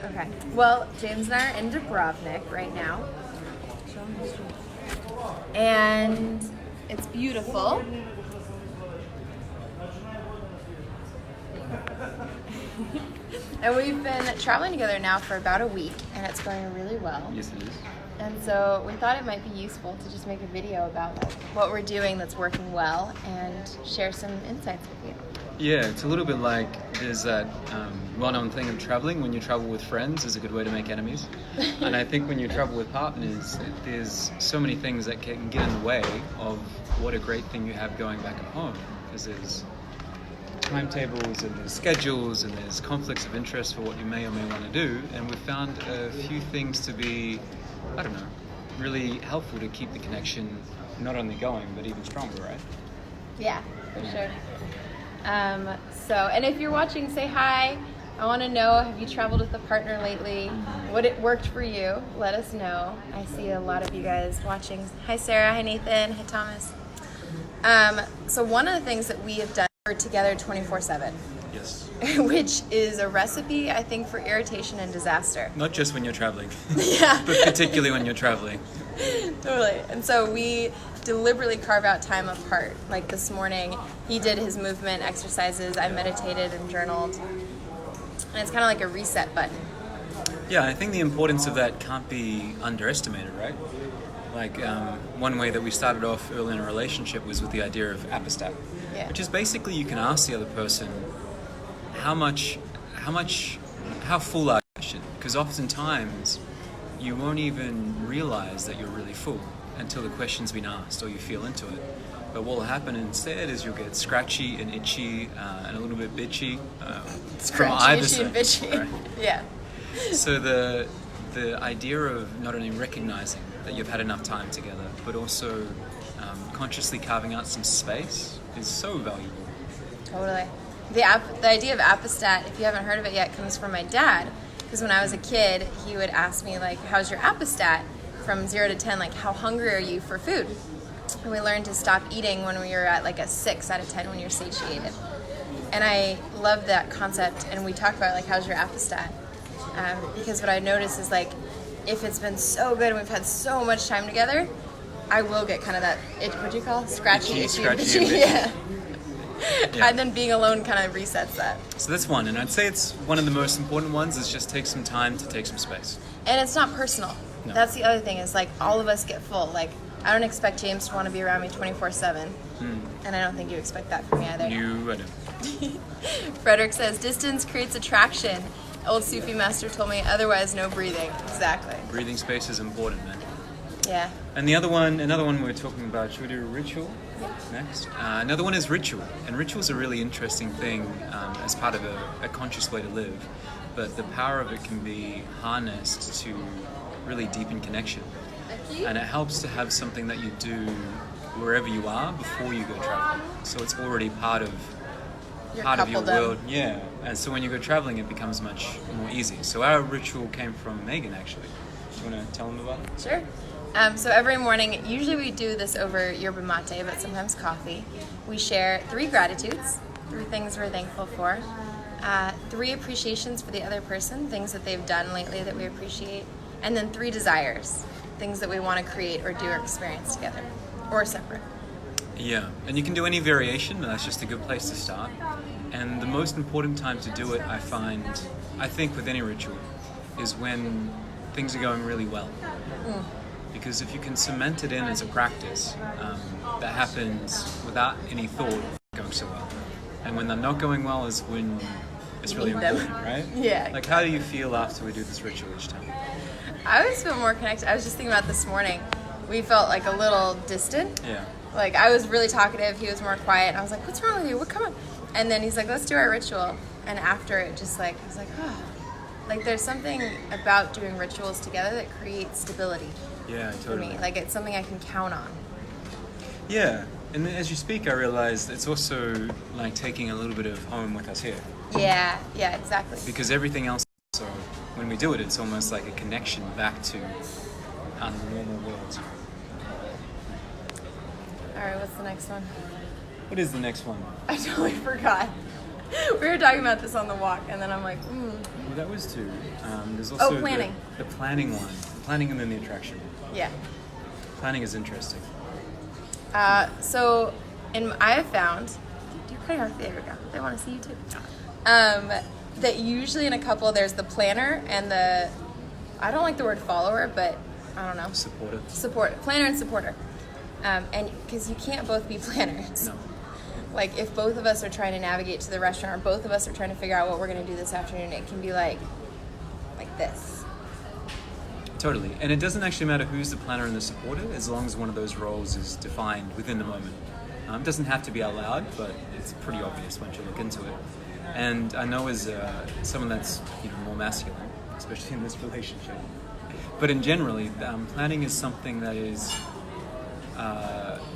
Okay. Well, James and I are in Dubrovnik right now. And it's beautiful. And we've been traveling together now for about a week, and it's going really well. Yes, it is. And so we thought it might be useful to just make a video about what we're doing that's working well and share some insights with you. Yeah, it's a little bit like there's that well-known thing of traveling. When you travel with friends is a good way to make enemies. And I think when you travel with partners, there's so many things that can get in the way of what a great thing you have going back at home. Because there's timetables and there's schedules and there's conflicts of interest for what you may or may want to do. And we've found a few things to be, I don't know, really helpful to keep the connection not only going, but even stronger, right? Yeah, for sure. And if you're watching, say hi. I want to know, have you traveled with a partner lately? What it worked for you? Let us know. I see a lot of you guys watching. Hi, Sarah. Hi, Nathan. Hi, Thomas. So one of the things that we have done, we're together 24/7. Yes. Which is a recipe, I think, for irritation and disaster. Not just when you're traveling. Yeah. But particularly when you're traveling. Totally. And so we deliberately carve out time apart. Like this morning, he did his movement exercises, I meditated and journaled. And it's kind of like a reset button. Yeah, I think the importance of that can't be underestimated, right? Like one way that we started off early in a relationship was with the idea of apostat, which is basically you can ask the other person how full are you? Because oftentimes you won't even realize that you're really full until the question's been asked or you feel into it. But what will happen instead is you'll get scratchy and itchy and a little bit bitchy from either side. And bitchy. Right? Yeah. So the idea of not only recognizing that you've had enough time together, but also consciously carving out some space is so valuable. Totally. The idea of apostat, if you haven't heard of it yet, comes from my dad. Because when I was a kid, he would ask me, like, how's your apostat? From 0 to 10, like, how hungry are you for food? And we learned to stop eating when we were at, like, a 6 out of 10 when you're satiated. And I love that concept. And we talk about, like, how's your apostat? Because what I noticed is, like, if it's been so good and we've had so much time together, I will get kind of that, what do you call it? Scratchy, itchy, bitchy. Yeah. And then being alone kind of resets that. So that's one, and I'd say it's one of the most important ones is just take some time to take some space. And it's not personal. No. That's the other thing is like all of us get full. Like I don't expect James to want to be around me 24/7, and I don't think you expect that from me either. I don't. Frederick says distance creates attraction. Old Sufi master told me otherwise no breathing. Exactly. Breathing space is important, man. Yeah. And the other one, another one we were talking about, should we do ritual next? Another one is ritual. And ritual is a really interesting thing as part of a conscious way to live. But the power of it can be harnessed to really deepen connection. And it helps to have something that you do wherever you are before you go traveling. So it's already part of your world. Yeah. And so when you go traveling, it becomes much more easy. So our ritual came from Megan, actually. Do you want to tell them about it? Sure. So every morning, usually we do this over yerba mate, but sometimes coffee. We share 3 gratitudes, 3 things we're thankful for, 3 appreciations for the other person, things that they've done lately that we appreciate, and then 3 desires, things that we want to create or do or experience together, or separate. Yeah, and you can do any variation, but that's just a good place to start. And the most important time to do it, I think with any ritual, is when things are going really well. Because if you can cement it in as a practice, that happens without any thought going so well. And when they're not going well is when it's really important, right? Yeah. Like, how do you feel after we do this ritual each time? I always feel more connected. I was just thinking about this morning. We felt like a little distant. Yeah. Like, I was really talkative. He was more quiet. And I was like, what's wrong with you? What, come on. And then he's like, let's do our ritual. And after it, just like, I was like, oh. Like, there's something about doing rituals together that creates stability. Yeah, totally. For me. Like, it's something I can count on. Yeah. And as you speak, I realized it's also like taking a little bit of home with us here. Yeah, exactly. Because everything else, so when we do it, it's almost like a connection back to our normal world. All right, what's the next one? What is the next one? I totally forgot. We were talking about this on the walk, and then I'm like, Well, that was two. There's also planning. The planning one. Planning and then the attraction. Yeah. Planning is interesting. So, I have found, do you cutting off? There we go. They want to see you too. That usually in a couple there's the planner and the, I don't like the word follower, but I don't know. Planner and supporter. And because you can't both be planners. No. Like if both of us are trying to navigate to the restaurant, or both of us are trying to figure out what we're going to do this afternoon, it can be like this. Totally. And it doesn't actually matter who's the planner and the supporter, as long as one of those roles is defined within the moment. It doesn't have to be out loud, but it's pretty obvious once you look into it. And I know as someone that's more masculine, especially in this relationship, but in generally, planning is something that is,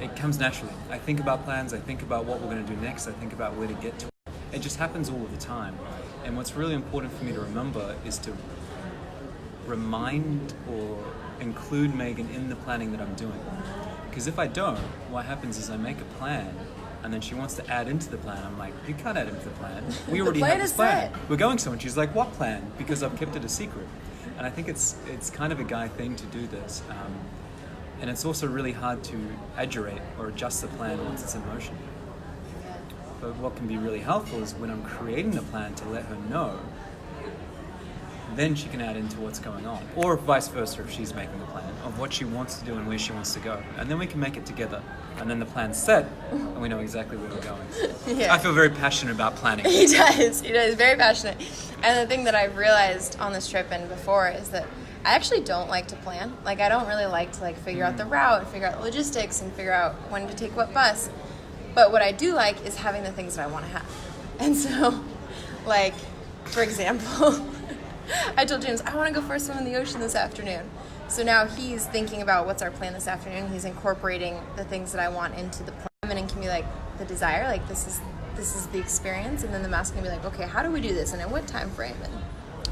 it comes naturally. I think about plans, I think about what we're going to do next, I think about where to get to. It just happens all of the time. And what's really important for me to remember is to remind or include Megan in the planning that I'm doing. Because if I don't, what happens is I make a plan and then she wants to add into the plan. I'm like, you can't add into the plan. We already have this plan. We're going somewhere. She's like, what plan? Because I've kept it a secret. And I think it's kind of a guy thing to do this. And it's also really hard to adjurate or adjust the plan once it's in motion. But what can be really helpful is when I'm creating the plan to let her know, then she can add into what's going on. Or vice versa if she's making the plan of what she wants to do and where she wants to go. And then we can make it together. And then the plan's set and we know exactly where we're going. Yeah. I feel very passionate about planning. He does, very passionate. And the thing that I've realized on this trip and before is that I actually don't like to plan. Like I don't really like to figure out the route and figure out the logistics and figure out when to take what bus. But what I do like is having the things that I want to have. And so, for example, I told James, I want to go for a swim in the ocean this afternoon. So now he's thinking about what's our plan this afternoon. He's incorporating the things that I want into the plan, and can be the desire, this is the experience, and then the mask can be okay, how do we do this and in what time frame? And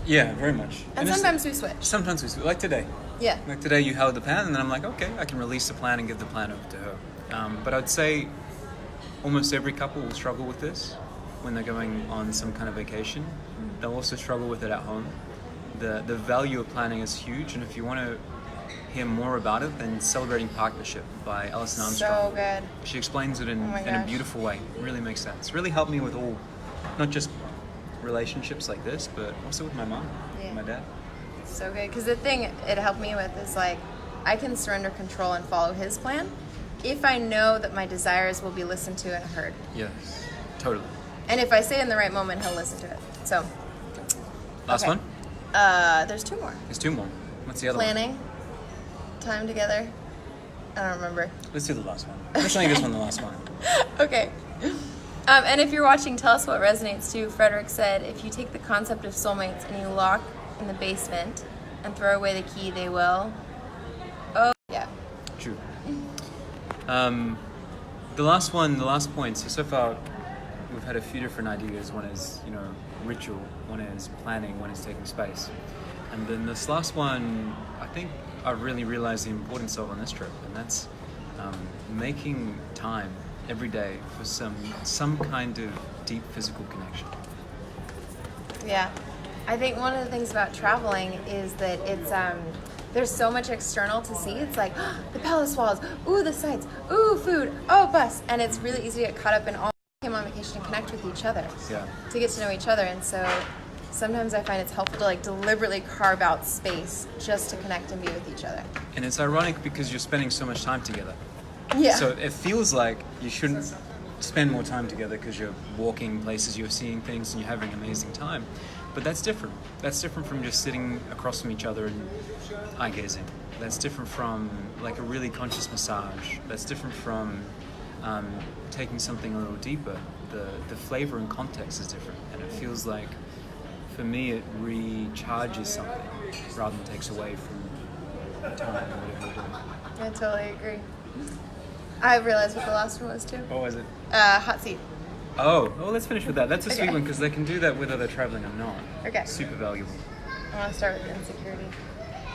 yeah, very much. And sometimes we switch. Sometimes we switch, like today. Yeah. Like today you held the plan, and then I'm like, okay, I can release the plan and give the plan over to her. But I'd say almost every couple will struggle with this when they're going on some kind of vacation. They'll also struggle with it at home. The value of planning is huge, and if you want to hear more about it, then Celebrating Partnership by Alison Armstrong. So good. She explains it in a beautiful way. It really makes sense. Really helped me with all, not just relationships like this, but also with my mom, and my dad. So good, because the thing it helped me with is I can surrender control and follow his plan if I know that my desires will be listened to and heard. Yes, totally. And if I say it in the right moment, he'll listen to it. So. Last one? There's two more. There's two more. What's the other one? Planning. Time together. I don't remember. Let's do the last one. Let's make this one the last one. Okay. And if you're watching, tell us what resonates too. Frederick said, if you take the concept of soulmates and you lock in the basement and throw away the key, they will. Oh, yeah. True. The last point. So far, we've had a few different ideas. One is, ritual. One is planning. One is taking space. And then this last one, I think I really realized the importance of on this trip, and that's making time every day for some kind of deep physical connection. Yeah. I think one of the things about traveling is that it's there's so much external to see. It's the palace walls, ooh, the sights, ooh, food, oh, bus. And it's really easy to get caught up in all came on vacation to connect with each other. Yeah. To get to know each other. And so sometimes I find it's helpful to deliberately carve out space just to connect and be with each other. And it's ironic because you're spending so much time together. Yeah. So it feels like you shouldn't spend more time together because you're walking places, you're seeing things, and you're having an amazing time. But that's different. That's different from just sitting across from each other and eye gazing. That's different from a really conscious massage. That's different from taking something a little deeper. The flavor and context is different, and it feels like, for me, it recharges something rather than takes away from time or whatever you're doing. I totally agree. I realized what the last one was too. What was it? Hot seat. Oh, let's finish with that. That's a sweet Okay. one because they can do that whether they're traveling or not. Okay. Super valuable. I want to start with insecurity.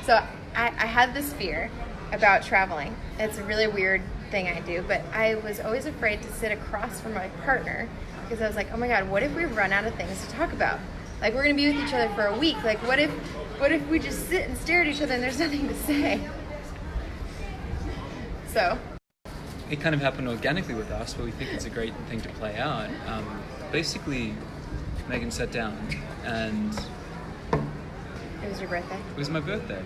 So I had this fear about traveling. It's a really weird thing I do, but I was always afraid to sit across from my partner because I was like, oh my God, what if we run out of things to talk about? Like, we're gonna be with each other for a week. Like, what if we just sit and stare at each other and there's nothing to say? So it kind of happened organically with us, but we think it's a great thing to play out. Basically, Megan sat down and... It was your birthday? It was my birthday.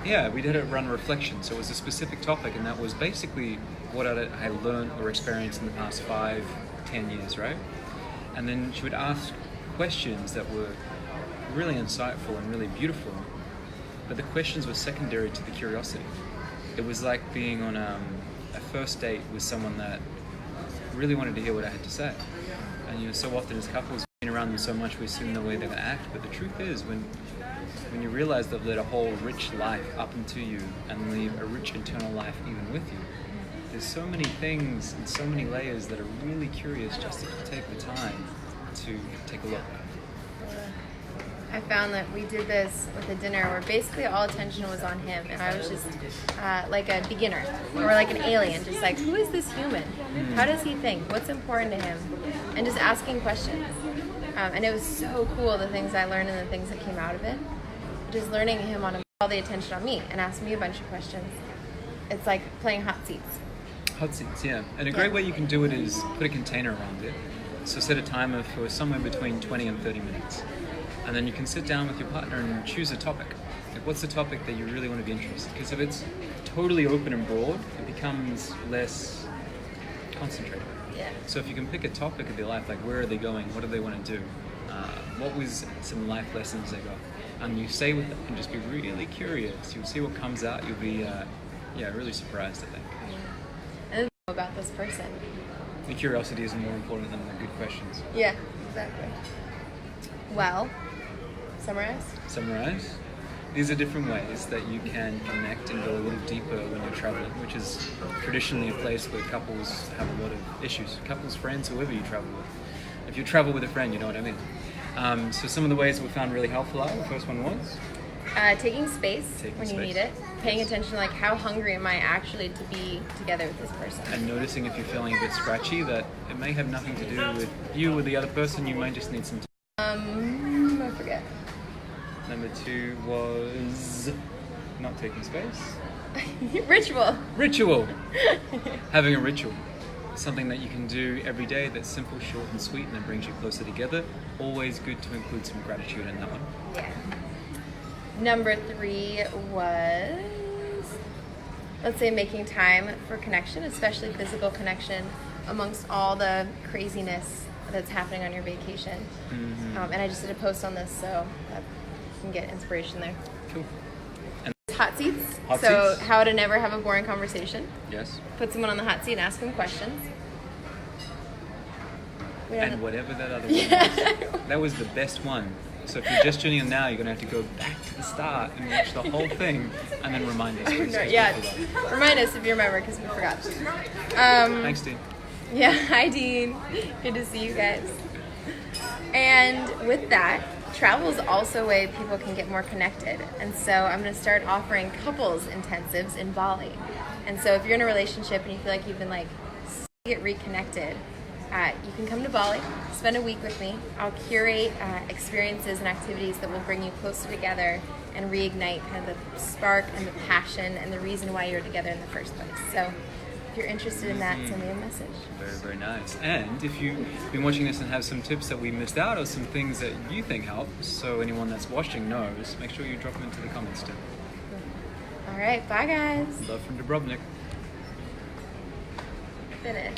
Yeah, we did a run reflection, so it was a specific topic, and that was basically what I had learned or experienced in the past 5-10 years, right? And then she would ask questions that were really insightful and really beautiful, but the questions were secondary to the curiosity. It was like being on a first date with someone that really wanted to hear what I had to say. And so often as couples, being around them so much, we assume the way they're going to act. But the truth is, when you realize they've led a whole rich life up into you and leave a rich internal life even with you, there's so many things and so many layers that are really curious just if you take the time to take a look. I found that we did this with a dinner where basically all attention was on him, and I was just like a beginner or like an alien, just like, who is this human? How does he think? What's important to him? And just asking questions. And it was so cool, the things I learned and the things that came out of it. Just learning him on all the attention on me and asking me a bunch of questions. It's like playing hot seats. Hot seats, yeah. And a great way you can do it is put a container around it. So set a timer for somewhere between 20 and 30 minutes. And then you can sit down with your partner and choose a topic. Like, what's the topic that you really want to be interested in? Because if it's totally open and broad, it becomes less concentrated. Yeah. So if you can pick a topic of their life, like where are they going? What do they want to do? What was some life lessons they got? And you stay with them and just be really curious. You'll see what comes out. You'll be, really surprised, I think. And about this person. The curiosity is more important than the good questions. Yeah, exactly. Well, summarize? These are different ways that you can connect and go a little deeper when you're traveling, which is traditionally a place where couples have a lot of issues. Couples, friends, whoever you travel with. If you travel with a friend, you know what I mean. So some of the ways that we found really helpful are, the first one was? Taking space when you need it. Paying attention to like, how hungry am I actually to be together with this person? And noticing if you're feeling a bit scratchy, that it may have nothing to do with you or the other person. You may just need some time. I forget. Number 2 was not taking space. Ritual. Having a ritual. Something that you can do every day that's simple, short, and sweet, and that brings you closer together. Always good to include some gratitude in that one. Yeah. Number 3 was, let's say, making time for connection, especially physical connection, amongst all the craziness that's happening on your vacation. Mm-hmm. And I just did a post on this, so that you can get inspiration there. Cool. And hot seats. Hot So seats. how to never have a boring conversation. Yes. Put someone on the hot seat and ask them questions. And whatever that other one was. That was the best one. So if you're just tuning in now, you're going to have to go back to the start and watch the whole thing and then remind us. Please, Remind us if you remember, because we forgot. Thanks, Dean. Yeah, hi Dean. Good to see you guys. And with that, travel is also a way people can get more connected. And so I'm going to start offering couples intensives in Bali. And so if you're in a relationship and you feel like you've been get reconnected, you can come to Bali, spend a week with me. I'll curate experiences and activities that will bring you closer together and reignite kind of the spark and the passion and the reason why you're together in the first place. So if you're interested in that, send me a message. Very, very nice. And if you've been watching this and have some tips that we missed out or some things that you think help, so anyone that's watching knows, make sure you drop them into the comments too. All right, bye guys. Love from Dubrovnik. Finish.